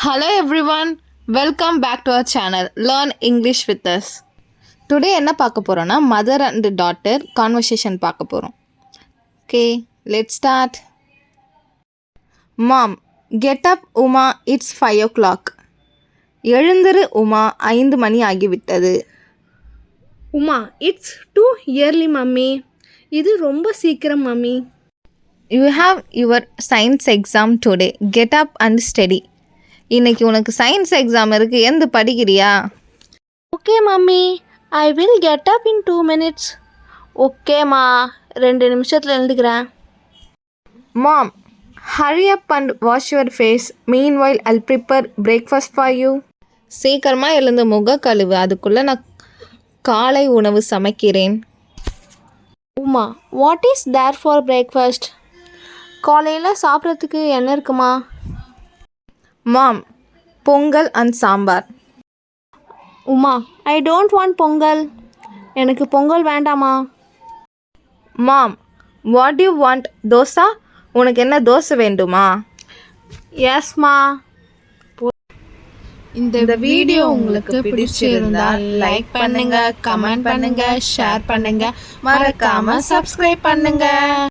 Hello everyone, welcome back to our channel Learn English with us. Today என்ன பார்க்க போறோம்னா mother and daughter conversation பார்க்க போறோம். Okay, let's start. Mom, get up Uma, it's 5 o'clock. எழுந்திரு உமா 5 மணி ஆகிவிட்டது. Uma, it's too early mummy. இது ரொம்ப சீக்கிரம் mummy. You have your science exam today. Get up and study. இன்னைக்கு உனக்கு சயின்ஸ் எக்ஸாம் இருக்குது, எந்த படிக்கிறியா? Okay mummy, I will get up in 2 minutes. ஓகேம்மா, 2 நிமிஷத்தில் எழுந்துக்கிறேன். Mom, hurry up and wash your face. Meanwhile, I'll prepare breakfast for you. சீக்கிரமாக எழுந்து முக கழுவு, அதுக்குள்ளே நான் காலை உணவு சமைக்கிறேன். Uma, what is there for breakfast? காலையில் சாப்பிட்றதுக்கு என்ன இருக்குமா? Mom, pongal and sambar. Uma, I don't want pongal. எனக்கு பொங்கல் வேண்டாமா? Mom, what do you want? Dosa? உனக்கு என்ன தோசை வேண்டுமா? எஸ்மா. இந்த வீடியோ உங்களுக்கு பிடிச்சிருந்தால் லைக் பண்ணுங்க, கமெண்ட் பண்ணுங்க, ஷேர் பண்ணுங்க, மறக்காம சப்ஸ்கிரைப் பண்ணுங்க.